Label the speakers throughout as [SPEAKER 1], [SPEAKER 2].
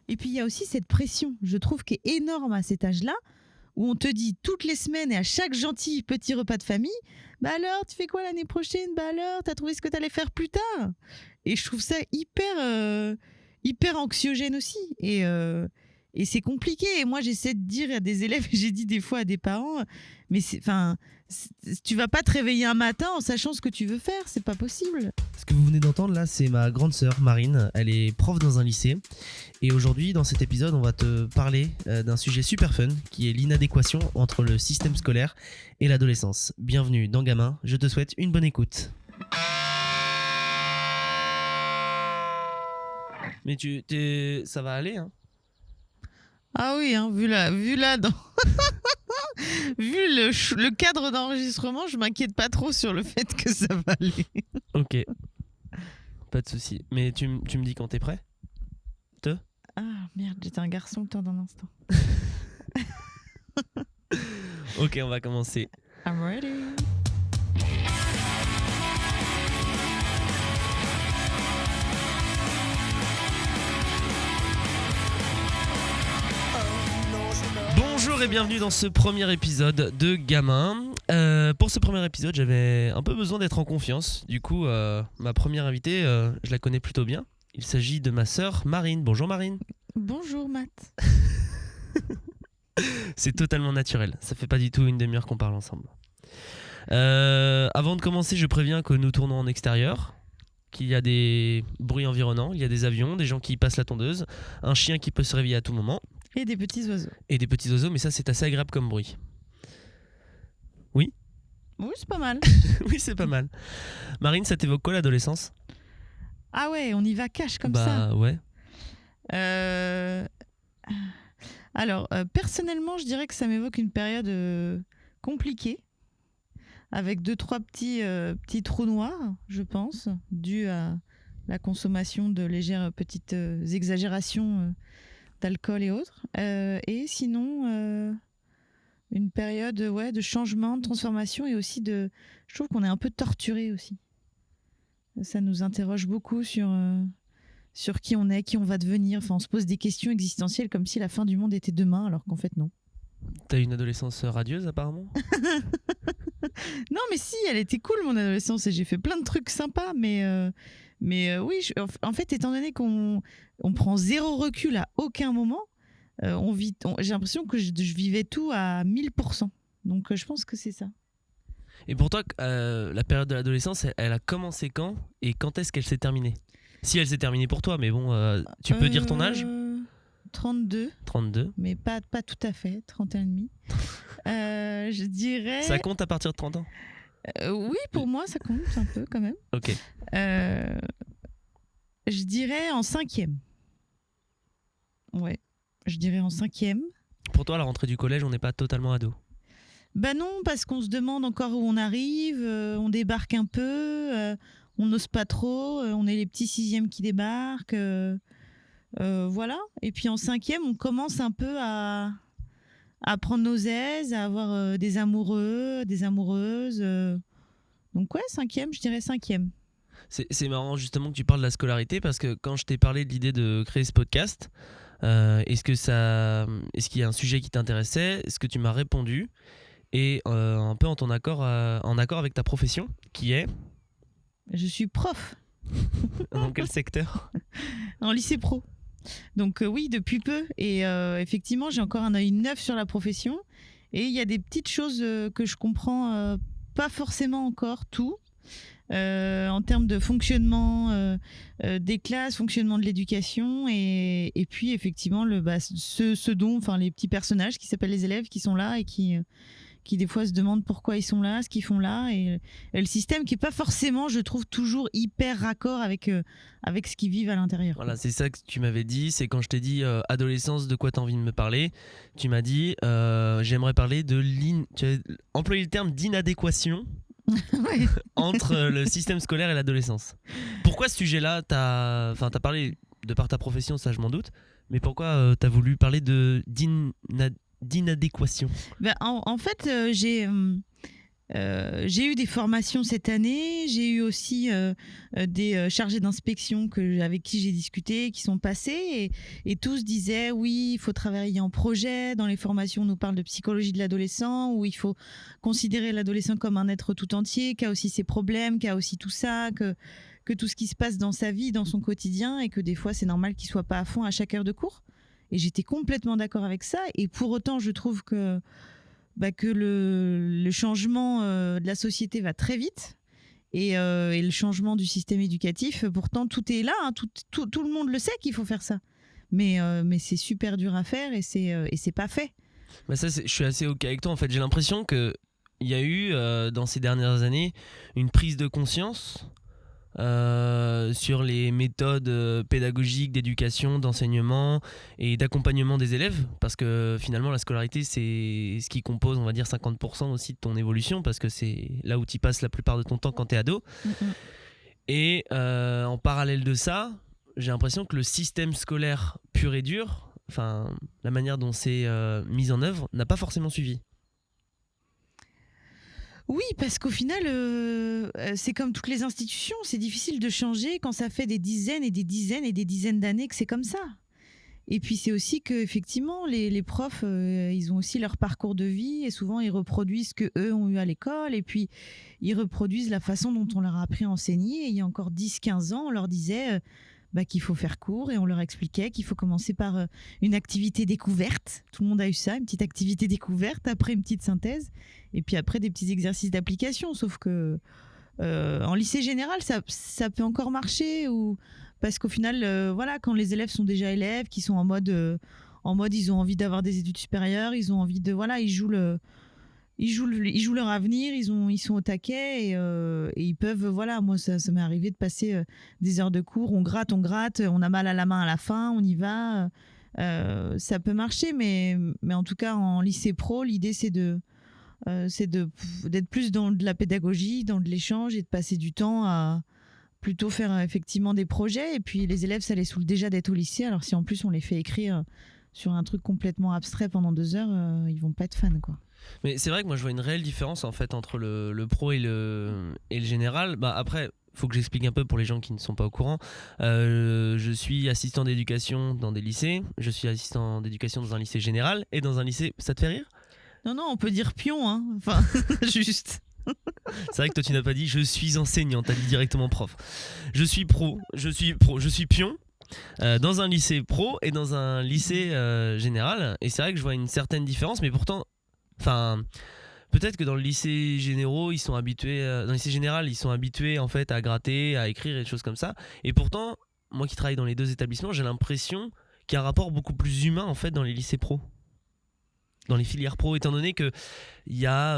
[SPEAKER 1] Et puis il y a aussi cette pression, je trouve, qui est énorme à cet âge-là, où on te dit toutes les semaines et à chaque gentil petit repas de famille, bah alors, tu fais quoi l'année prochaine? Bah alors, t'as trouvé ce que t'allais faire plus tard? Et je trouve ça hyper anxiogène aussi. Et c'est compliqué. Et moi, j'essaie de dire à des élèves, j'ai dit des fois à des parents, mais tu vas pas te réveiller un matin en sachant ce que tu veux faire, c'est pas possible.
[SPEAKER 2] Ce que vous venez d'entendre là, c'est ma grande sœur Marine. Elle est prof dans un lycée. Et aujourd'hui, dans cet épisode, on va te parler d'un sujet super fun qui est l'inadéquation entre le système scolaire et l'adolescence. Bienvenue dans Gamin, je te souhaite une bonne écoute. Mais ça va aller, hein?
[SPEAKER 1] Ah oui, hein, vu là, vu le cadre d'enregistrement, je m'inquiète pas trop sur le fait que ça va aller.
[SPEAKER 2] Ok, pas de souci. Mais tu me dis quand t'es prêt?
[SPEAKER 1] Ah merde, j'étais un garçon le temps d'un instant.
[SPEAKER 2] Ok, on va commencer.
[SPEAKER 1] I'm ready.
[SPEAKER 2] Bonjour et bienvenue dans ce premier épisode de Gamin. Pour ce premier épisode, j'avais un peu besoin d'être en confiance. Du coup, ma première invitée, je la connais plutôt bien. Il s'agit de ma sœur Marine. Bonjour Marine.
[SPEAKER 1] Bonjour Matt.
[SPEAKER 2] C'est totalement naturel. Ça fait pas du tout une demi-heure qu'on parle ensemble. Avant de commencer, je préviens que nous tournons en extérieur, qu'il y a des bruits environnants, il y a des avions, des gens qui passent la tondeuse, un chien qui peut se réveiller à tout moment.
[SPEAKER 1] Et des petits oiseaux.
[SPEAKER 2] Et des petits oiseaux, mais ça c'est assez agréable comme bruit. Oui ?
[SPEAKER 1] Oui, c'est pas mal.
[SPEAKER 2] Oui, c'est pas mal. Marine, ça t'évoque quoi l'adolescence ?
[SPEAKER 1] Ah ouais, on y va cash comme ça.
[SPEAKER 2] Bah ouais.
[SPEAKER 1] Alors, personnellement, je dirais que ça m'évoque une période compliquée, avec 2-3 petits trous noirs, je pense, dus à la consommation de légères petites exagérations d'alcool et autres. Et sinon, une période de changement, de transformation et aussi je trouve qu'on est un peu torturé aussi. Ça nous interroge beaucoup sur qui on est, qui on va devenir. Enfin, on se pose des questions existentielles comme si la fin du monde était demain, alors qu'en fait, non.
[SPEAKER 2] T'as une adolescence radieuse, apparemment ?
[SPEAKER 1] Non, mais si, elle était cool, mon adolescence, et j'ai fait plein de trucs sympas, mais oui, en fait, étant donné qu'on prend zéro recul à aucun moment, j'ai l'impression que je vivais tout à 1000%. Donc, je pense que c'est ça.
[SPEAKER 2] Et pour toi, la période de l'adolescence, elle a commencé quand ? Et quand est-ce qu'elle s'est terminée ? Si elle s'est terminée pour toi, mais bon, tu peux dire ton âge ?
[SPEAKER 1] 32.
[SPEAKER 2] 32.
[SPEAKER 1] Mais pas tout à fait, 31 et demi. Je dirais...
[SPEAKER 2] Ça compte à partir de 30 ans ?
[SPEAKER 1] Oui, pour moi, ça compte un peu quand même.
[SPEAKER 2] Ok.
[SPEAKER 1] Je dirais en 5e. Ouais, je dirais en 5e.
[SPEAKER 2] Pour toi, à la rentrée du collège, on n'est pas totalement ado ?
[SPEAKER 1] Bah non, parce qu'on se demande encore où on arrive, on débarque un peu, on n'ose pas trop, on est les petits 6e qui débarquent, voilà. Et puis en 5e, on commence un peu à prendre nos aises, à avoir des amoureux, des amoureuses. Donc ouais, 5e, je dirais 5e.
[SPEAKER 2] C'est marrant justement que tu parles de la scolarité, parce que quand je t'ai parlé de l'idée de créer ce podcast, est-ce qu'il y a un sujet qui t'intéressait ? Est-ce que tu m'as répondu ? Et un peu en accord avec ta profession, qui est ?
[SPEAKER 1] Je suis prof.
[SPEAKER 2] Dans quel secteur ?
[SPEAKER 1] En lycée pro. Donc oui, depuis peu. Et effectivement, j'ai encore un œil neuf sur la profession. Et il y a des petites choses que je comprends pas forcément encore tout. En termes de fonctionnement des classes, fonctionnement de l'éducation. Et puis effectivement, ce dont, enfin, les petits personnages qui s'appellent les élèves qui sont là et qui des fois se demandent pourquoi ils sont là, ce qu'ils font là, et le système qui est pas forcément, je trouve, toujours hyper raccord avec ce qu'ils vivent à l'intérieur.
[SPEAKER 2] Voilà, c'est ça que tu m'avais dit, c'est quand je t'ai dit adolescence, de quoi t'as envie de me parler, tu m'as dit j'aimerais parler tu as employé le terme d'inadéquation
[SPEAKER 1] Ouais.
[SPEAKER 2] entre le système scolaire et l'adolescence. Pourquoi ce sujet-là, t'as parlé de par ta profession, ça je m'en doute, mais pourquoi t'as voulu parler d'inadéquation ?
[SPEAKER 1] Ben, en fait, J'ai eu des formations cette année, j'ai eu aussi des chargés d'inspection avec qui j'ai discuté, qui sont passés et tous disaient oui, il faut travailler en projet. Dans les formations, on nous parle de psychologie de l'adolescent, où il faut considérer l'adolescent comme un être tout entier, qui a aussi ses problèmes, qui a aussi tout ça, que tout ce qui se passe dans sa vie, dans son quotidien, et que des fois c'est normal qu'il soit pas à fond à chaque heure de cours. Et j'étais complètement d'accord avec ça. Et pour autant, je trouve que le changement de la société va très vite et le changement du système éducatif, pourtant tout est là, hein, tout le monde le sait qu'il faut faire ça. Mais c'est super dur à faire et c'est pas fait.
[SPEAKER 2] Bah ça, je suis assez OK avec toi. En fait, j'ai l'impression qu'il y a eu, dans ces dernières années, une prise de conscience sur les méthodes pédagogiques d'éducation, d'enseignement et d'accompagnement des élèves, parce que finalement la scolarité c'est ce qui compose, on va dire, 50% aussi de ton évolution, parce que c'est là où tu passes la plupart de ton temps quand tu es ado. Et en parallèle de ça, j'ai l'impression que le système scolaire pur et dur, enfin la manière dont c'est mis en œuvre, n'a pas forcément suivi.
[SPEAKER 1] Oui, parce qu'au final, c'est comme toutes les institutions, c'est difficile de changer quand ça fait des dizaines et des dizaines et des dizaines d'années que c'est comme ça. Et puis c'est aussi que effectivement, les profs, ils ont aussi leur parcours de vie et souvent ils reproduisent ce qu'eux ont eu à l'école et puis ils reproduisent la façon dont on leur a appris à enseigner. Et il y a encore 10-15 ans, on leur disait qu'il faut faire court et on leur expliquait qu'il faut commencer par une activité découverte. Tout le monde a eu ça, une petite activité découverte, après une petite synthèse et puis après des petits exercices d'application. Sauf que en lycée général, ça peut encore marcher parce qu'au final, voilà, quand les élèves sont déjà élèves, qui sont en mode ils ont envie d'avoir des études supérieures, ils ont envie de ils jouent leur avenir, ils sont au taquet et ils peuvent, voilà, moi ça m'est arrivé de passer des heures de cours, on gratte, on a mal à la main à la fin, on y va, ça peut marcher, mais en tout cas en lycée pro, l'idée c'est d'être plus dans de la pédagogie, dans de l'échange et de passer du temps à plutôt faire effectivement des projets. Et puis les élèves, ça les saoule déjà d'être au lycée, alors si en plus on les fait écrire sur un truc complètement abstrait pendant 2 heures, ils vont pas être fans, quoi.
[SPEAKER 2] Mais c'est vrai que moi je vois une réelle différence en fait entre le pro et le général. Bah après, faut que j'explique un peu pour les gens qui ne sont pas au courant. Je suis assistant d'éducation dans des lycées, je suis assistant d'éducation dans un lycée général et dans un lycée... Ça te fait rire ?
[SPEAKER 1] Non, on peut dire pion, hein. Enfin, juste.
[SPEAKER 2] C'est vrai que toi tu n'as pas dit je suis enseignant, t'as dit directement prof. Je suis pion dans un lycée pro et dans un lycée général. Et c'est vrai que je vois une certaine différence, mais pourtant, enfin, peut-être que dans le lycée général, ils sont habitués en fait à gratter, à écrire et des choses comme ça. Et pourtant, moi qui travaille dans les deux établissements, j'ai l'impression qu'il y a un rapport beaucoup plus humain en fait dans les lycées pro. Dans les filières pro, étant donné qu'il y a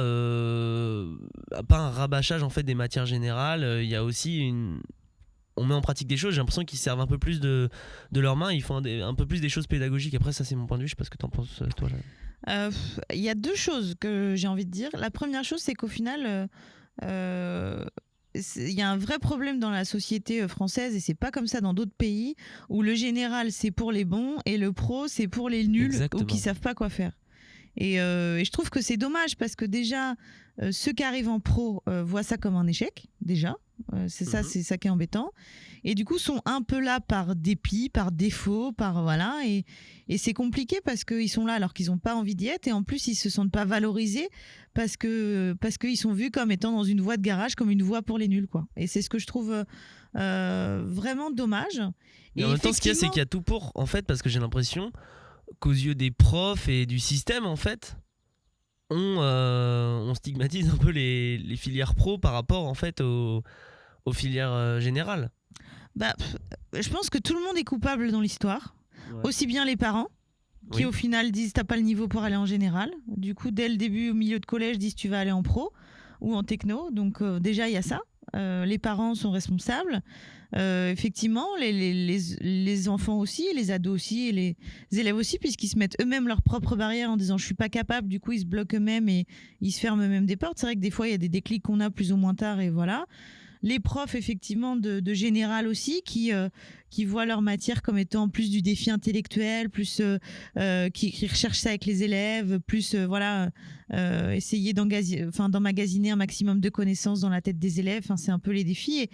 [SPEAKER 2] pas un rabâchage en fait des matières générales, il y a aussi on met en pratique des choses, j'ai l'impression qu'ils servent un peu plus de leurs mains, ils font un peu plus des choses pédagogiques. Après ça c'est mon point de vue, je sais pas ce que t'en penses toi.
[SPEAKER 1] Il y a 2 choses que j'ai envie de dire. La première chose, c'est qu'au final, il y a un vrai problème dans la société française et c'est pas comme ça dans d'autres pays où le général c'est pour les bons et le pro c'est pour les nuls. Exactement. Ou qui savent pas quoi faire. Et je trouve que c'est dommage parce que déjà ceux qui arrivent en pro voient ça comme un échec déjà, c'est ça qui est embêtant, et du coup sont un peu là par dépit, par défaut, voilà, et c'est compliqué parce qu'ils sont là alors qu'ils n'ont pas envie d'y être et en plus ils se sentent pas valorisés parce qu'ils sont vus comme étant dans une voie de garage, comme une voie pour les nuls, quoi. Et c'est ce que je trouve vraiment dommage.
[SPEAKER 2] Mais en même temps ce qu'il y a c'est qu'il y a tout pour, en fait, parce que j'ai l'impression qu'aux yeux des profs et du système en fait on stigmatise un peu les filières pro par rapport en fait aux filières générales.
[SPEAKER 1] Je pense que tout le monde est coupable dans l'histoire, ouais. Aussi bien les parents qui au final disent t'as pas le niveau pour aller en général, du coup dès le début au milieu de collège disent tu vas aller en pro ou en techno, donc déjà il y a ça. Les parents sont responsables, effectivement les enfants aussi, les ados aussi et les élèves aussi, puisqu'ils se mettent eux-mêmes leurs propres barrières en disant je suis pas capable, du coup ils se bloquent eux-mêmes et ils se ferment eux-mêmes des portes. C'est vrai que des fois il y a des déclics qu'on a plus ou moins tard et voilà. les profs effectivement de général aussi qui voient leur matière comme étant plus du défi intellectuel, plus qui recherchent ça avec les élèves, plus essayer d'emmagasiner un maximum de connaissances dans la tête des élèves. Enfin, c'est un peu les défis.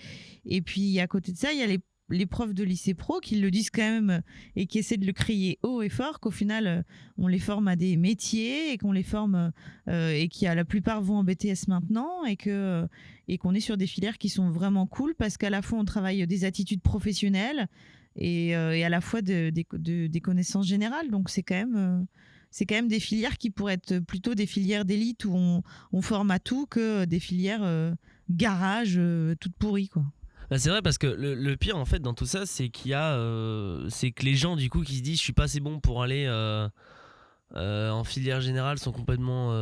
[SPEAKER 1] Et puis à côté de ça, il y a les profs de lycée pro qui le disent quand même et qui essaient de le crier haut et fort, qu'au final on les forme à des métiers et qu'on les forme et qui la plupart vont en BTS maintenant et qu'on est sur des filières qui sont vraiment cool parce qu'à la fois on travaille des attitudes professionnelles et à la fois des connaissances générales. Donc c'est quand même des filières qui pourraient être plutôt des filières d'élite où on forme à tout que des filières garage toutes pourries, quoi.
[SPEAKER 2] Bah, c'est vrai parce que le pire en fait dans tout ça c'est qu'il y a c'est que les gens du coup qui se disent je suis pas assez bon pour aller en filière générale sont complètement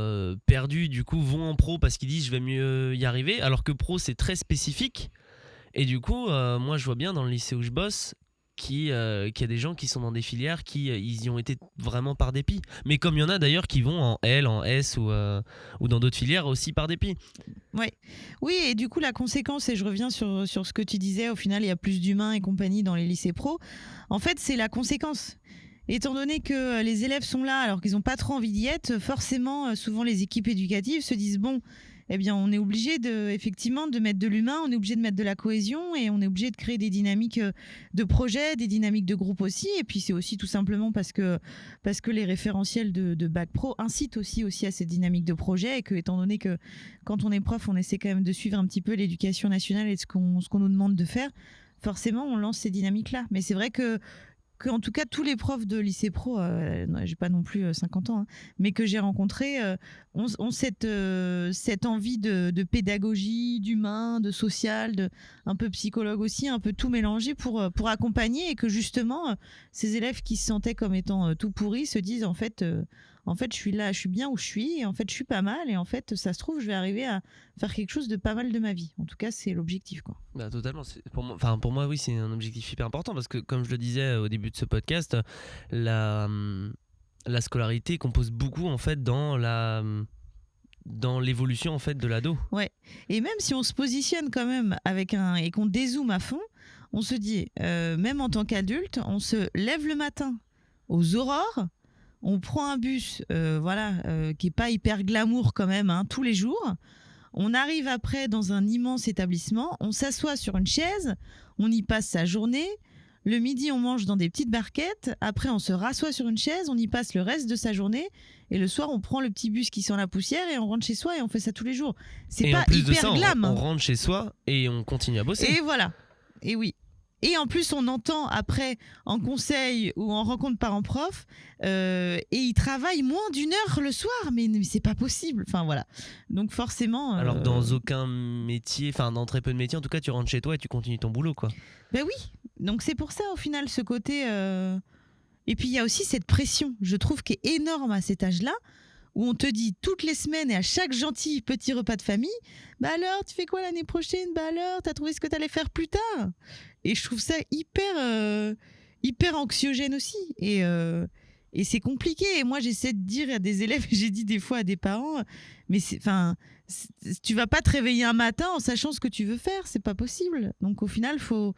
[SPEAKER 2] perdus, du coup vont en pro parce qu'ils disent je vais mieux y arriver, alors que pro c'est très spécifique. Et du coup moi je vois bien dans le lycée où je bosse qu'il y a des gens qui sont dans des filières qui ils y ont été vraiment par dépit, mais comme il y en a d'ailleurs qui vont en L, en S ou dans d'autres filières aussi par dépit.
[SPEAKER 1] Ouais. Oui, et du coup, la conséquence, et je reviens sur ce que tu disais, au final, il y a plus d'humains et compagnie dans les lycées pro. En fait, c'est la conséquence. Étant donné que les élèves sont là alors qu'ils n'ont pas trop envie d'y être, forcément, souvent les équipes éducatives se disent bon, eh bien, on est obligé effectivement de mettre de l'humain, on est obligé de mettre de la cohésion et on est obligé de créer des dynamiques de projet, des dynamiques de groupe aussi. Et puis, c'est aussi tout simplement parce que les référentiels de Bac Pro incitent aussi à cette dynamique de projet et que, étant donné que quand on est prof, on essaie quand même de suivre un petit peu l'éducation nationale et ce qu'on nous demande de faire, forcément, on lance ces dynamiques-là. Mais c'est vrai qu'en tout cas, tous les profs de lycée pro, j'ai pas non plus 50 ans, hein, mais que j'ai rencontrés, ont cette envie de pédagogie, d'humain, de social, un peu psychologue aussi, un peu tout mélangé pour accompagner et que justement, ces élèves qui se sentaient comme étant tout pourris se disent en fait, je suis là, je suis bien où je suis, et en fait, je suis pas mal, et en fait, ça se trouve, je vais arriver à faire quelque chose de pas mal de ma vie. En tout cas, c'est l'objectif, quoi.
[SPEAKER 2] Bah, totalement. Pour moi, oui, c'est un objectif hyper important parce que, comme je le disais au début de ce podcast, la scolarité compose beaucoup en fait dans l'évolution en fait de l'ado.
[SPEAKER 1] Ouais. Et même si on se positionne quand même et qu'on dézoome à fond, on se dit, même en tant qu'adulte, on se lève le matin aux aurores. On prend un bus, qui est pas hyper glamour quand même, hein, tous les jours. On arrive après dans un immense établissement, on s'assoit sur une chaise, on y passe sa journée. Le midi, on mange dans des petites barquettes. Après, on se rassoit sur une chaise, on y passe le reste de sa journée. Et le soir, on prend le petit bus qui sent la poussière et on rentre chez soi et on fait ça tous les jours. C'est pas hyper glam.
[SPEAKER 2] On rentre chez soi et on continue à bosser.
[SPEAKER 1] Et voilà. Et oui. Et en plus, on entend après en conseil ou en rencontre parents-prof, et ils travaillent moins d'une heure le soir, mais c'est pas possible. Enfin voilà. Donc forcément.
[SPEAKER 2] Alors dans aucun métier, enfin dans très peu de métiers, en tout cas, tu rentres chez toi et tu continues ton boulot, quoi.
[SPEAKER 1] Ben oui. Donc c'est pour ça au final ce côté. Et puis il y a aussi cette pression, je trouve, qui est énorme à cet âge-là, où on te dit toutes les semaines et à chaque gentil petit repas de famille, bah alors tu fais quoi l'année prochaine, bah alors t'as trouvé ce que t'allais faire plus tard. Et je trouve ça hyper anxiogène aussi. Et c'est compliqué. Et moi, j'essaie de dire à des élèves, j'ai dit des fois à des parents, mais tu vas pas te réveiller un matin en sachant ce que tu veux faire. C'est pas possible. Donc au final, faut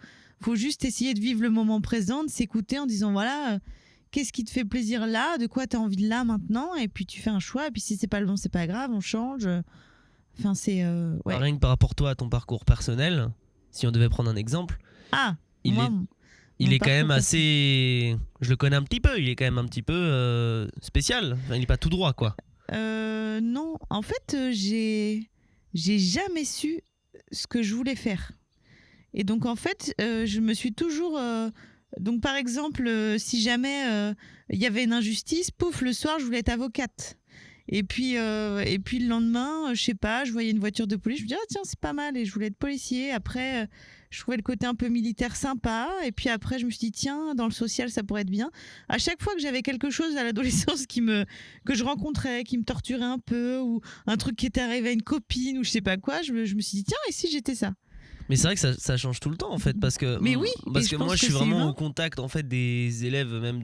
[SPEAKER 1] juste essayer de vivre le moment présent, de s'écouter en disant voilà, qu'est-ce qui te fait plaisir là, de quoi tu as envie là maintenant, et puis tu fais un choix. Et puis si c'est pas le bon, c'est pas grave, on change. Enfin, c'est ouais.
[SPEAKER 2] Rien que par rapport toi à ton parcours personnel, si on devait prendre un exemple. Il est quand même assez. Je le connais un petit peu. Il est quand même un petit peu spécial. Enfin, il n'est pas tout droit, quoi.
[SPEAKER 1] Non, en fait, j'ai jamais su ce que je voulais faire. Et donc, en fait, je me suis toujours. Donc, par exemple, si jamais il y avait une injustice, pouf, le soir, je voulais être avocate. Et puis le lendemain, je sais pas, je voyais une voiture de police, je me disais, ah, tiens, c'est pas mal, et je voulais être policier. Après, je trouvais le côté un peu militaire sympa, et puis après, je me suis dit, tiens, dans le social, ça pourrait être bien. À chaque fois que j'avais quelque chose à l'adolescence que je rencontrais, qui me torturait un peu, ou un truc qui était arrivé à une copine, ou je sais pas quoi, je me suis dit, tiens, et si j'étais ça?
[SPEAKER 2] Mais c'est vrai que ça change tout le temps, en fait, parce que,
[SPEAKER 1] mais oui,
[SPEAKER 2] parce que moi, je suis vraiment au contact, en fait, des élèves, même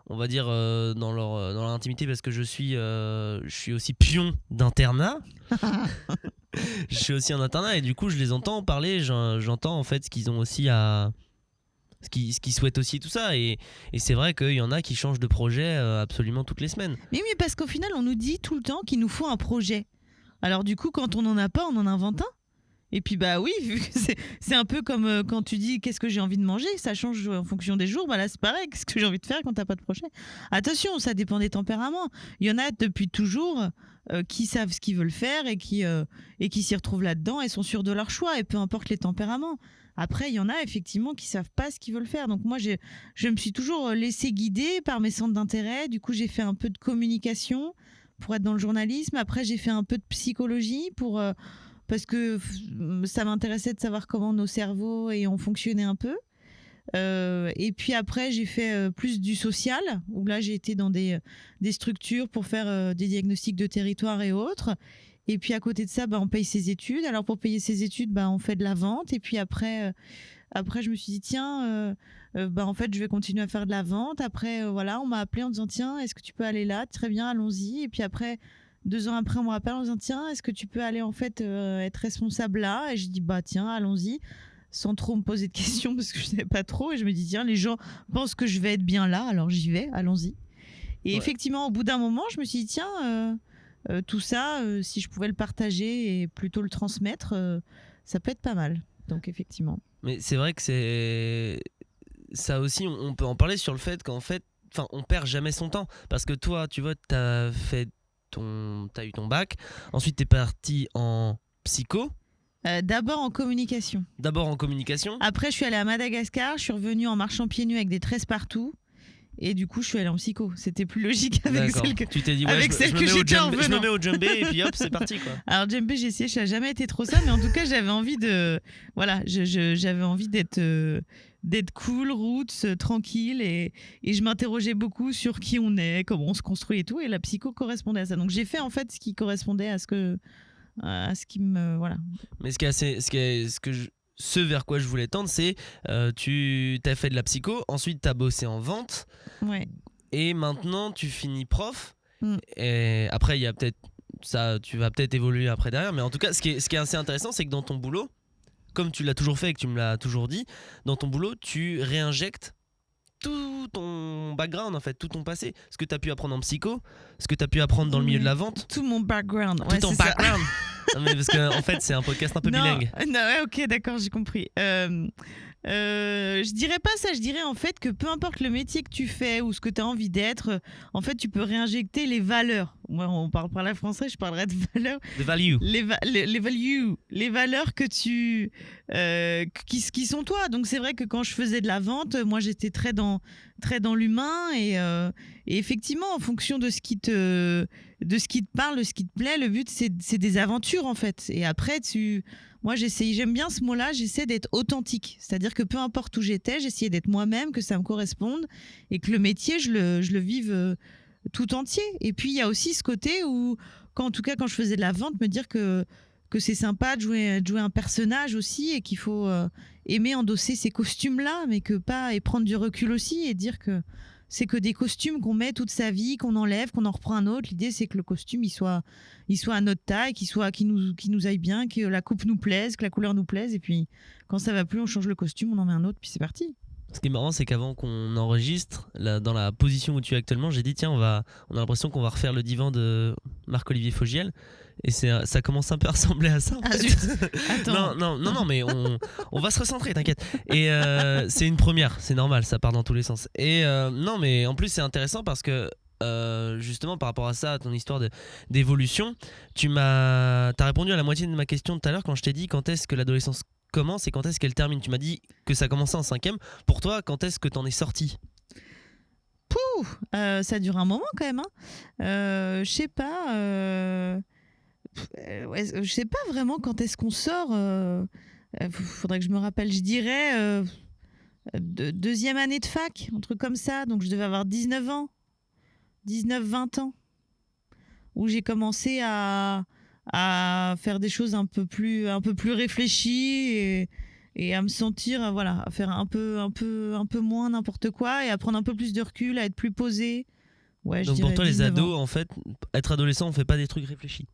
[SPEAKER 2] on va dire, dans leur intimité, parce que je suis aussi pion d'internat. Je suis aussi en internat et du coup je les entends parler, j'entends en fait ce qu'ils ont aussi ce qu'ils souhaitent aussi, tout ça, et c'est vrai qu'il y en a qui changent de projet absolument toutes les semaines.
[SPEAKER 1] Mais oui, parce qu'au final, on nous dit tout le temps qu'il nous faut un projet. Alors du coup, quand on n'en a pas, on en invente un. Et puis bah oui, vu que c'est un peu comme quand tu dis qu'est-ce que j'ai envie de manger, ça change en fonction des jours. Bah là c'est pareil, qu'est-ce que j'ai envie de faire quand t'as pas de projet. Attention, ça dépend des tempéraments. Il y en a depuis toujours qui savent ce qu'ils veulent faire et qui s'y retrouvent là-dedans et sont sûrs de leur choix, et peu importe les tempéraments. Après, il y en a effectivement qui savent pas ce qu'ils veulent faire. Donc moi, je me suis toujours laissée guider par mes centres d'intérêt. Du coup, j'ai fait un peu de communication pour être dans le journalisme. Après, j'ai fait un peu de psychologie parce que ça m'intéressait de savoir comment nos cerveaux et on fonctionnait un peu. Et puis après, j'ai fait plus du social, où là, j'ai été dans des structures pour faire des diagnostics de territoire et autres. Et puis à côté de ça, bah, on paye ses études. Alors pour payer ses études, bah, on fait de la vente. Et puis après, je me suis dit, tiens, bah, en fait, je vais continuer à faire de la vente. Après, voilà, on m'a appelé en disant, tiens, est-ce que tu peux aller là? Très bien, allons-y. Et puis après, 2 ans après, on me rappelle en disant, tiens, est-ce que tu peux aller en fait être responsable là? Et je dis, bah tiens, allons-y, sans trop me poser de questions parce que je ne savais pas trop. Et je me dis, tiens, les gens pensent que je vais être bien là, alors j'y vais, allons-y. Et effectivement, au bout d'un moment, je me suis dit, tiens, tout ça, si je pouvais le partager et plutôt le transmettre, ça peut être pas mal. Donc effectivement.
[SPEAKER 2] Mais c'est vrai que c'est ça aussi, on peut en parler sur le fait qu'en fait, enfin, on perd jamais son temps, parce que toi, tu vois, t'as eu ton bac, ensuite t'es parti en psycho.
[SPEAKER 1] D'abord en communication.
[SPEAKER 2] Après,
[SPEAKER 1] je suis allée à Madagascar, je suis revenue en marchant pieds nus avec des tresses partout. Et du coup, je suis allée en psycho. C'était plus logique avec celle que,
[SPEAKER 2] tu t'es dit, ouais,
[SPEAKER 1] avec celle que j'étais en
[SPEAKER 2] je me mets au djembé et puis hop, c'est parti, quoi.
[SPEAKER 1] Alors, djembé, j'ai essayé, ça n'a jamais été trop ça, mais en tout cas, j'avais envie de. Voilà, j'avais envie d'être cool, roots, tranquille, et je m'interrogeais beaucoup sur qui on est, comment on se construit et tout, et la psycho correspondait à ça. Donc, j'ai fait en fait ce qui correspondait à ce qui me. Voilà.
[SPEAKER 2] Mais ce vers quoi je voulais tendre, c'est tu as fait de la psycho, ensuite tu as bossé en vente,
[SPEAKER 1] ouais.
[SPEAKER 2] Et maintenant tu finis prof. Et après, il y a peut-être ça, tu vas peut-être évoluer après derrière, mais en tout cas, ce qui est assez intéressant, c'est que dans ton boulot, comme tu l'as toujours fait et que tu me l'as toujours dit, dans ton boulot, tu réinjectes tout ton background, en fait, tout ton passé, ce que tu as pu apprendre en psycho, ce que tu as pu apprendre dans le milieu de la vente.
[SPEAKER 1] Tout mon background.
[SPEAKER 2] Tout ton background. Non, mais parce que en fait, c'est un podcast un peu bilingue.
[SPEAKER 1] Non, ouais, ok, d'accord, j'ai compris. Je dirais pas ça, je dirais en fait que peu importe le métier que tu fais ou ce que tu as envie d'être, en fait, tu peux réinjecter les valeurs. Moi, on parle par la français, je parlerai de valeurs.
[SPEAKER 2] The value.
[SPEAKER 1] Les values, les valeurs que qui sont toi. Donc c'est vrai que quand je faisais de la vente, moi j'étais très dans l'humain et effectivement en fonction de ce qui te parle, de ce qui te plaît, le but c'est des aventures en fait. Et après moi j'aime bien ce mot-là, j'essaie d'être authentique. C'est-à-dire que peu importe où j'étais, j'essayais d'être moi-même, que ça me corresponde et que le métier je le vive tout entier. Et puis il y a aussi ce côté où en tout cas quand je faisais de la vente, me dire que c'est sympa de jouer un personnage aussi et qu'il faut aimer endosser ces costumes-là, mais et prendre du recul aussi et dire que c'est que des costumes qu'on met toute sa vie, qu'on enlève, qu'on en reprend un autre. L'idée, c'est que le costume, il soit à notre taille, qu'il nous aille bien, que la coupe nous plaise, que la couleur nous plaise. Et puis, quand ça va plus, on change le costume, on en met un autre, puis c'est parti.
[SPEAKER 2] Ce qui est marrant, c'est qu'avant qu'on enregistre, dans la position où tu es actuellement, j'ai dit, tiens, on a l'impression qu'on va refaire le divan de Marc-Olivier Fogiel. Et ça commence un peu à ressembler à ça. En fait.
[SPEAKER 1] Zut. Attends.
[SPEAKER 2] Non, mais on va se recentrer, t'inquiète. Et c'est une première, c'est normal, ça part dans tous les sens. Et non, mais en plus, c'est intéressant parce que justement, par rapport à ça, à ton histoire d'évolution, t'as répondu à la moitié de ma question tout à l'heure quand je t'ai dit quand est-ce que l'adolescence commence et quand est-ce qu'elle termine. Tu m'as dit que ça commençait en 5e. Pour toi, quand est-ce que t'en es sorti?
[SPEAKER 1] Ça dure un moment quand même. Je sais pas. Je sais pas vraiment quand est-ce qu'on sort. Faudrait que je me rappelle. Je dirais deuxième année de fac, un truc comme ça. Donc je devais avoir 19 ans, 19-20 ans, où j'ai commencé à faire des choses un peu plus réfléchies et à me sentir, à faire un peu moins n'importe quoi et à prendre un peu plus de recul, à être plus posée. Ouais, je
[SPEAKER 2] Donc pour
[SPEAKER 1] dirais
[SPEAKER 2] toi, les
[SPEAKER 1] 19 ans.
[SPEAKER 2] ados, en fait, être adolescent, on fait pas des trucs réfléchis.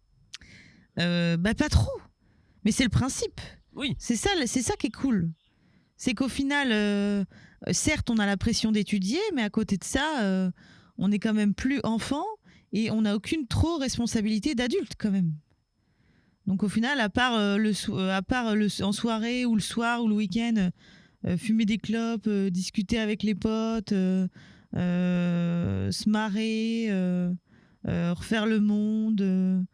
[SPEAKER 1] Pas trop. Mais c'est le principe.
[SPEAKER 2] Oui.
[SPEAKER 1] C'est ça qui est cool. C'est qu'au final, certes, on a la pression d'étudier, mais à côté de ça, on est quand même plus enfant et on n'a aucune trop responsabilité d'adulte quand même. Donc au final, à part en soirée ou le soir ou le week-end, fumer des clopes, discuter avec les potes, se marrer, refaire le monde,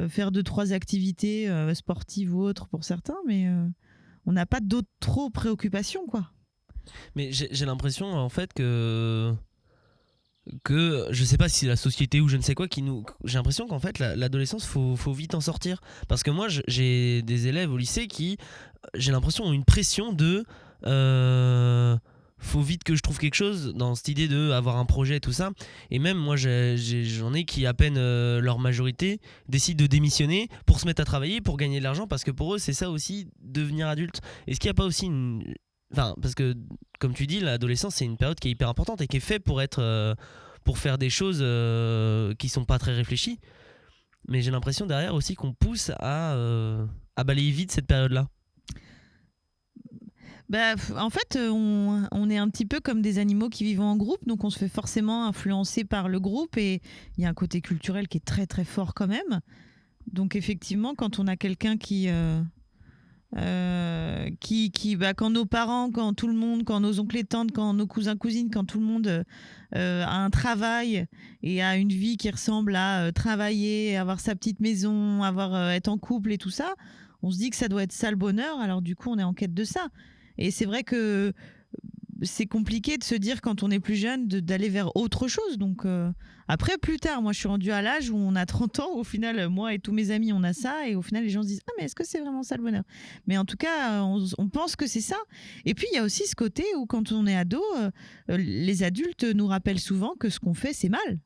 [SPEAKER 1] faire 2-3 activités sportives ou autres pour certains, mais on n'a pas d'autres trop préoccupations, quoi.
[SPEAKER 2] Mais j'ai l'impression en fait que je sais pas si c'est la société ou je ne sais quoi j'ai l'impression qu'en fait l'adolescence faut vite en sortir, parce que moi j'ai des élèves au lycée qui, j'ai l'impression, ont une pression de faut vite que je trouve quelque chose, dans cette idée de avoir un projet et tout ça. Et même moi j'en ai qui, à peine leur majorité, décident de démissionner pour se mettre à travailler, pour gagner de l'argent, parce que pour eux c'est ça aussi, devenir adulte. Est-ce qu'il n'y a pas aussi enfin, parce que comme tu dis, l'adolescence c'est une période qui est hyper importante et qui est faite pour être pour faire des choses qui sont pas très réfléchies, mais j'ai l'impression derrière aussi qu'on pousse à balayer vite cette période là.
[SPEAKER 1] En fait, on est un petit peu comme des animaux qui vivent en groupe, donc on se fait forcément influencer par le groupe et il y a un côté culturel qui est très très fort quand même. Donc effectivement, quand on a quelqu'un quand nos parents, quand tout le monde, quand nos oncles et tantes, quand nos cousins cousines, quand tout le monde a un travail et a une vie qui ressemble à travailler, avoir sa petite maison, être en couple et tout ça, on se dit que ça doit être ça le bonheur. Alors du coup, on est en quête de ça. Et c'est vrai que c'est compliqué de se dire quand on est plus jeune d'aller vers autre chose. Donc après, plus tard, moi je suis rendue à l'âge où on a 30 ans, au final, moi et tous mes amis, on a ça, et au final les gens se disent ah mais est-ce que c'est vraiment ça le bonheur? Mais en tout cas, on pense que c'est ça. Et puis il y a aussi ce côté où quand on est ado, les adultes nous rappellent souvent que ce qu'on fait c'est mal.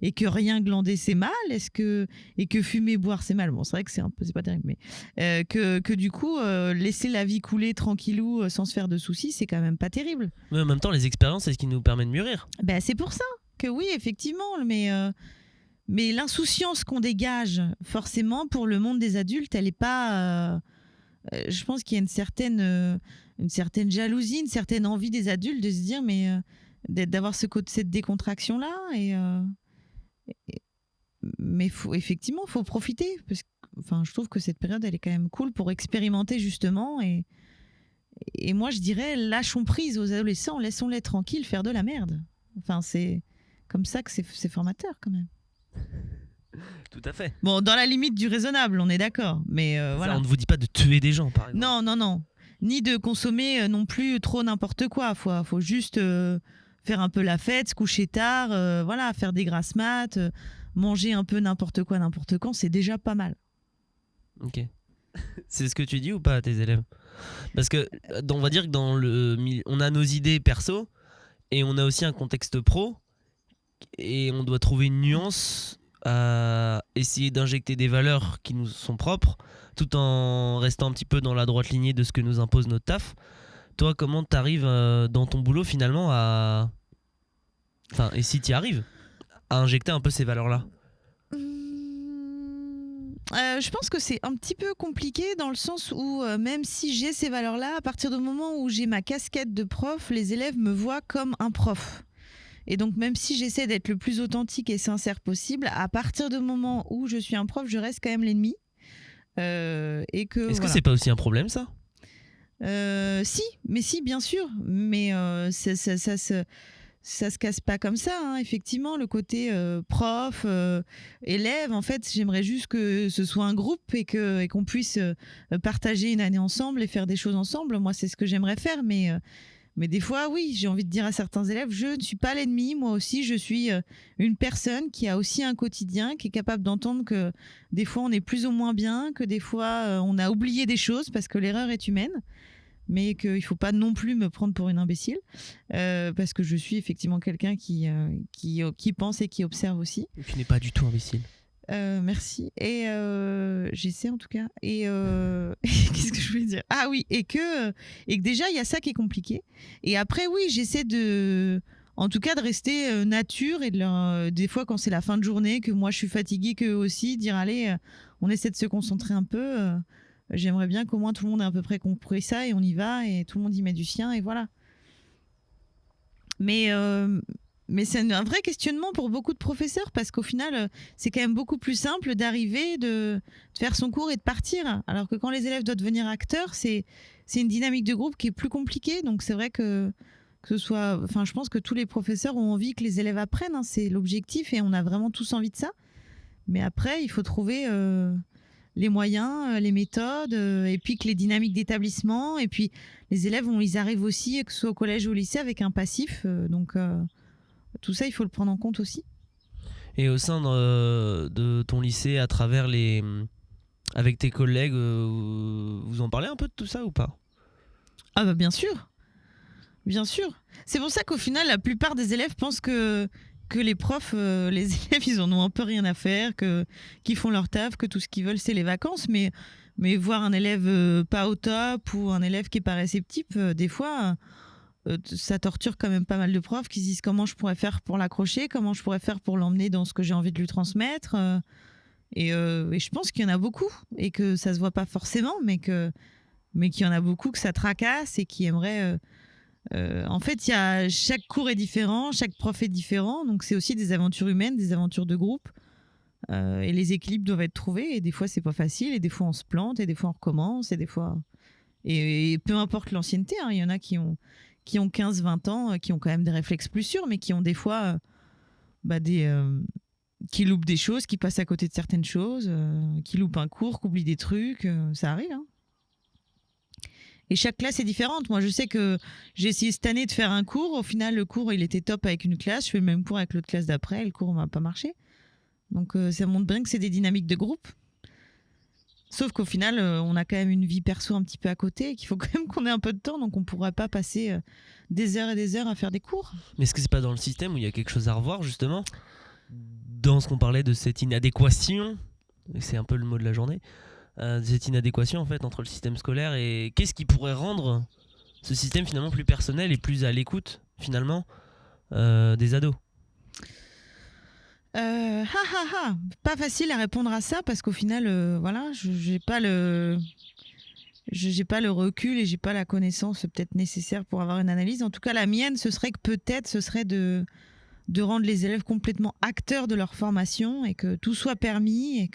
[SPEAKER 1] Et que rien glander c'est mal, et que fumer, boire c'est mal. Bon, c'est vrai que c'est pas terrible, mais que du coup laisser la vie couler tranquillou sans se faire de soucis, c'est quand même pas terrible.
[SPEAKER 2] Mais en même temps, les expériences, c'est ce qui nous permet de mûrir.
[SPEAKER 1] C'est pour ça que oui, effectivement, mais l'insouciance qu'on dégage forcément pour le monde des adultes, elle est pas. Je pense qu'il y a une certaine jalousie, une certaine envie des adultes de se dire d'avoir cette décontraction là mais effectivement, faut profiter parce que, enfin, je trouve que cette période, elle est quand même cool pour expérimenter justement. Et moi, je dirais, lâchons prise aux adolescents, laissons-les tranquilles faire de la merde. Enfin, c'est comme ça que c'est formateur quand même.
[SPEAKER 2] Tout à fait.
[SPEAKER 1] Bon, dans la limite du raisonnable, on est d'accord. Mais voilà.
[SPEAKER 2] On ne vous dit pas de tuer des gens, par exemple.
[SPEAKER 1] Non. Ni de consommer non plus trop n'importe quoi. Faut juste faire un peu la fête, se coucher tard, faire des grasses mat, manger un peu n'importe quoi, n'importe quand, c'est déjà pas mal.
[SPEAKER 2] Ok. C'est ce que tu dis ou pas à tes élèves? Parce que on va dire que on a nos idées perso et on a aussi un contexte pro et on doit trouver une nuance à essayer d'injecter des valeurs qui nous sont propres tout en restant un petit peu dans la droite lignée de ce que nous impose notre taf. Toi, comment t'arrives dans ton boulot finalement et si t'y arrives, à injecter un peu ces valeurs-là?
[SPEAKER 1] Je pense que c'est un petit peu compliqué dans le sens où même si j'ai ces valeurs-là, à partir du moment où j'ai ma casquette de prof, les élèves me voient comme un prof. Et donc même si j'essaie d'être le plus authentique et sincère possible, à partir du moment où je suis un prof, je reste quand même l'ennemi. Est-ce
[SPEAKER 2] que c'est pas aussi un problème, ça?
[SPEAKER 1] Si, bien sûr. Mais ça se casse pas comme ça, hein. Effectivement, le côté prof, élève, en fait, j'aimerais juste que ce soit un groupe et qu'on puisse partager une année ensemble et faire des choses ensemble. Moi, c'est ce que j'aimerais faire, mais des fois, oui, j'ai envie de dire à certains élèves, je ne suis pas l'ennemi, moi aussi, je suis une personne qui a aussi un quotidien, qui est capable d'entendre que des fois, on est plus ou moins bien, que des fois, on a oublié des choses parce que l'erreur est humaine, mais qu'il ne faut pas non plus me prendre pour une imbécile, parce que je suis effectivement quelqu'un qui pense et qui observe aussi.
[SPEAKER 2] Tu n'es pas du tout imbécile.
[SPEAKER 1] Merci. Et j'essaie en tout cas. Et qu'est-ce que je voulais dire? Ah oui, et que déjà, il y a ça qui est compliqué. Et après, oui, j'essaie en tout cas, de rester nature et des fois, quand c'est la fin de journée, que moi je suis fatiguée, qu'eux aussi, dire allez, on essaie de se concentrer un peu. J'aimerais bien qu'au moins tout le monde ait à peu près compris ça et on y va et tout le monde y met du sien et voilà. Mais c'est un vrai questionnement pour beaucoup de professeurs parce qu'au final, c'est quand même beaucoup plus simple d'arriver, de faire son cours et de partir. Alors que quand les élèves doivent devenir acteurs, c'est une dynamique de groupe qui est plus compliquée. Donc c'est vrai que ce soit, enfin, je pense que tous les professeurs ont envie que les élèves apprennent. Hein, c'est l'objectif et on a vraiment tous envie de ça. Mais après, il faut trouver les moyens, les méthodes, et puis que les dynamiques d'établissement. Et puis les élèves, ils arrivent aussi, que ce soit au collège ou au lycée, avec un passif. Donc tout ça, il faut le prendre en compte aussi.
[SPEAKER 2] Et au sein de ton lycée, à travers avec tes collègues, vous en parlez un peu de tout ça ou pas?
[SPEAKER 1] Ah bah bien sûr. Bien sûr. C'est pour ça qu'au final, la plupart des élèves pensent que les profs, les élèves, ils en ont un peu rien à faire, qu'ils font leur taf, que tout ce qu'ils veulent, c'est les vacances. Mais voir un élève pas au top ou un élève qui est pas réceptif, des fois, ça torture quand même pas mal de profs qui se disent comment je pourrais faire pour l'accrocher, comment je pourrais faire pour l'emmener dans ce que j'ai envie de lui transmettre. Et je pense qu'il y en a beaucoup et que ça se voit pas forcément, mais qu'il y en a beaucoup que ça tracasse et qui aimeraient... en fait, chaque cours est différent, chaque prof est différent, donc c'est aussi des aventures humaines, des aventures de groupe, et les équilibres doivent être trouvés. Et des fois, c'est pas facile, et des fois on se plante, et des fois on recommence, et des fois et peu importe l'ancienneté, hein, il y en a qui ont 15-20 ans, qui ont quand même des réflexes plus sûrs, mais qui ont des fois qui loupent des choses, qui passent à côté de certaines choses, qui loupent un cours, qui oublient des trucs, ça arrive. Hein. Et chaque classe est différente. Moi, je sais que j'ai essayé cette année de faire un cours. Au final, le cours, il était top avec une classe. Je fais le même cours avec l'autre classe d'après. Le cours m'a pas marché. Donc, ça montre bien que c'est des dynamiques de groupe. Sauf qu'au final, on a quand même une vie perso un petit peu à côté et qu'il faut quand même qu'on ait un peu de temps. Donc, on ne pourra pas passer des heures et des heures à faire des cours.
[SPEAKER 2] Mais est-ce que c'est pas dans le système où il y a quelque chose à revoir, justement? Dans ce qu'on parlait de cette inadéquation, c'est un peu le mot de la journée, cette inadéquation en fait entre le système scolaire et qu'est-ce qui pourrait rendre ce système finalement plus personnel et plus à l'écoute finalement des ados?
[SPEAKER 1] Pas facile à répondre à ça parce qu'au final, voilà, j'ai pas le recul et j'ai pas la connaissance peut-être nécessaire pour avoir une analyse. En tout cas, la mienne, ce serait de rendre les élèves complètement acteurs de leur formation et que tout soit permis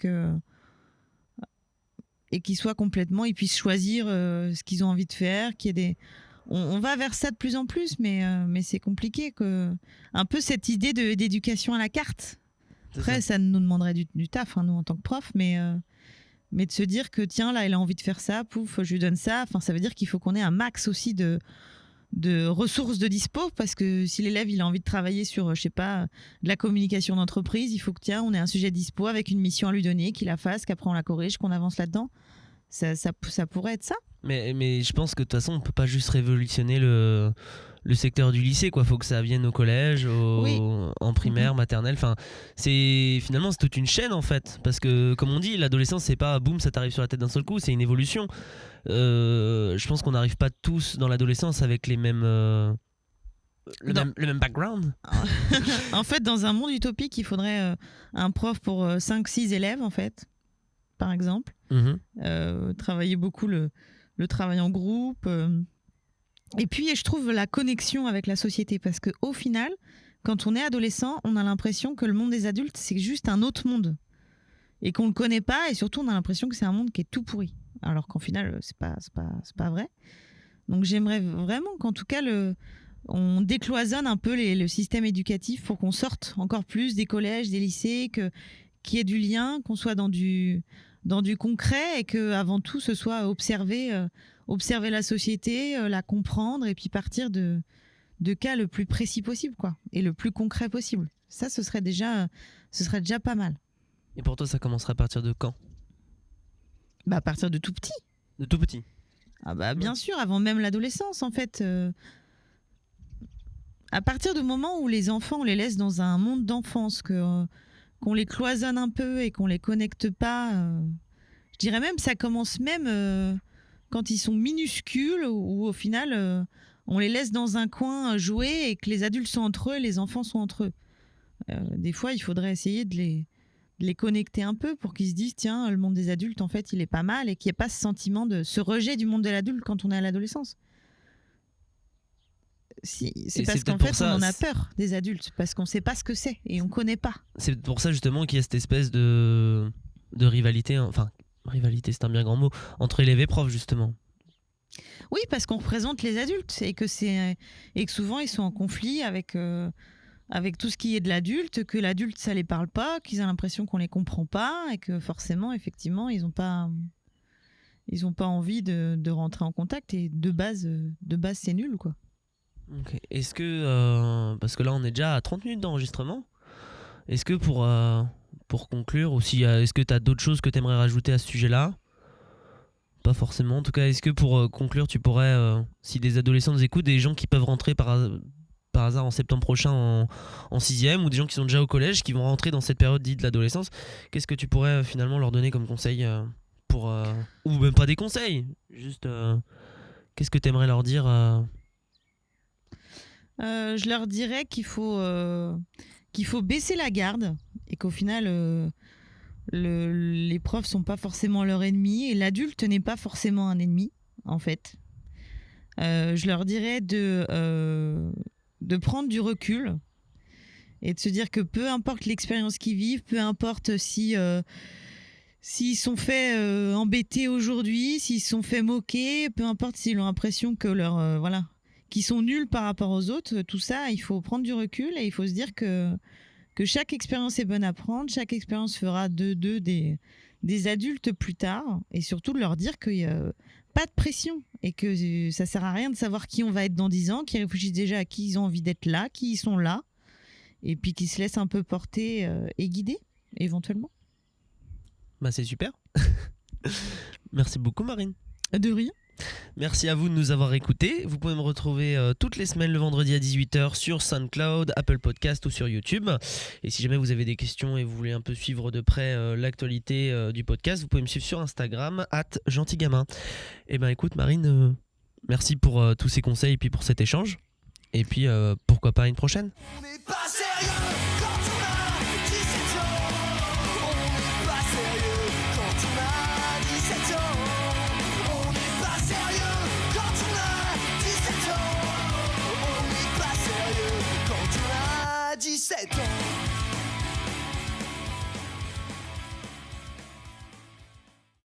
[SPEAKER 1] et qu'ils soient complètement, ils puissent choisir ce qu'ils ont envie de faire, qu'il y ait des... On va vers ça de plus en plus, mais c'est compliqué. Un peu cette idée d'éducation à la carte. Après, ça nous demanderait du taf, hein, nous, en tant que prof, mais de se dire que, tiens, là, elle a envie de faire ça, pouf, je lui donne ça. Enfin, ça veut dire qu'il faut qu'on ait un max aussi de ressources de dispo, parce que si l'élève il a envie de travailler sur, je sais pas, de la communication d'entreprise, il faut que, tiens, on ait un sujet dispo avec une mission à lui donner, qu'il la fasse, qu'après on la corrige, qu'on avance là-dedans. Ça pourrait être ça.
[SPEAKER 2] Mais je pense que de toute façon, on peut pas juste révolutionner le secteur du lycée, quoi. Faut que ça vienne au collège, en primaire, maternelle. Enfin, finalement, c'est toute une chaîne en fait. Parce que, comme on dit, l'adolescence, c'est pas boum, ça t'arrive sur la tête d'un seul coup, c'est une évolution. Je pense qu'on n'arrive pas tous dans l'adolescence avec les mêmes. Le même background.
[SPEAKER 1] En fait, dans un monde utopique, il faudrait un prof pour 5-6 élèves, en fait, par exemple. Travailler beaucoup le travail en groupe. Et puis, je trouve la connexion avec la société. Parce qu'au final, quand on est adolescent, on a l'impression que le monde des adultes, c'est juste un autre monde. Et qu'on ne le connaît pas. Et surtout, on a l'impression que c'est un monde qui est tout pourri. Alors qu'en final, c'est pas vrai. Donc, j'aimerais vraiment qu'en tout cas, on décloisonne un peu le système éducatif pour qu'on sorte encore plus des collèges, des lycées, qu'il y ait du lien, qu'on soit dans du concret et que avant tout ce soit observer la société, la comprendre et puis partir de cas le plus précis possible, quoi, et le plus concret possible. Ça, ce serait déjà pas mal.
[SPEAKER 2] Et pour toi, ça commencerait à partir de quand?
[SPEAKER 1] À partir de tout petit.
[SPEAKER 2] De tout petit.
[SPEAKER 1] Ah bah bien sûr, avant même l'adolescence en fait. À partir du moment où les enfants, on les laisse dans un monde d'enfance, que qu'on les cloisonne un peu et qu'on les connecte pas. Je dirais même ça commence même quand ils sont minuscules ou au final on les laisse dans un coin jouer et que les adultes sont entre eux et les enfants sont entre eux. Des fois, il faudrait essayer de les connecter un peu pour qu'ils se disent tiens, le monde des adultes, en fait, il est pas mal et qu'il n'y ait pas ce sentiment de ce rejet du monde de l'adulte quand on est à l'adolescence. C'est parce qu'en fait, on en a peur des adultes parce qu'on ne sait pas ce que c'est et on ne connaît pas.
[SPEAKER 2] C'est pour ça justement qu'il y a cette espèce de rivalité, enfin, rivalité c'est un bien grand mot, entre élèves et profs justement.
[SPEAKER 1] Oui, parce qu'on représente les adultes et que souvent ils sont en conflit avec tout ce qui est de l'adulte, que l'adulte ça les parle pas, qu'ils ont l'impression qu'on les comprend pas et que forcément effectivement ils ont pas envie de rentrer en contact et de base c'est nul quoi.
[SPEAKER 2] Okay. Est-ce que parce que là on est déjà à 30 minutes d'enregistrement, est-ce que pour conclure aussi est-ce que tu as d'autres choses que tu aimerais rajouter à ce sujet-là? Pas forcément. En tout cas, est-ce que pour conclure, tu pourrais, si des adolescents nous écoutent, des gens qui peuvent rentrer par hasard en septembre prochain en 6e, ou des gens qui sont déjà au collège, qui vont rentrer dans cette période dite de l'adolescence, qu'est-ce que tu pourrais finalement leur donner comme conseil ou même pas des conseils, juste qu'est-ce que tu aimerais leur dire
[SPEAKER 1] Je leur dirais qu'il faut baisser la garde et qu'au final les profs sont pas forcément leur ennemi et l'adulte n'est pas forcément un ennemi en fait. Je leur dirais de prendre du recul et de se dire que peu importe l'expérience qu'ils vivent, peu importe s'ils sont fait embêter aujourd'hui, s'ils sont fait moquer, peu importe s'ils ont l'impression que qu'ils sont nuls par rapport aux autres, tout ça, il faut prendre du recul et il faut se dire que chaque expérience est bonne à prendre, chaque expérience fera d'eux des adultes plus tard, et surtout de leur dire qu'il n'y a pas de pression et que ça sert à rien de savoir qui on va être dans 10 ans, qu'ils réfléchissent déjà à qui ils ont envie d'être là, qui ils sont là, et puis qu'ils se laissent un peu porter et guider, éventuellement.
[SPEAKER 2] Bah c'est super. Merci beaucoup Marine.
[SPEAKER 1] De rien.
[SPEAKER 2] Merci à vous de nous avoir écoutés. Vous pouvez me retrouver toutes les semaines le vendredi à 18h sur SoundCloud, Apple Podcast ou sur YouTube. Et si jamais vous avez des questions et vous voulez un peu suivre de près l'actualité du podcast, vous pouvez me suivre sur Instagram @gentilgamin. Et ben écoute Marine, merci pour tous ces conseils et puis pour cet échange. Et puis pourquoi pas une prochaine.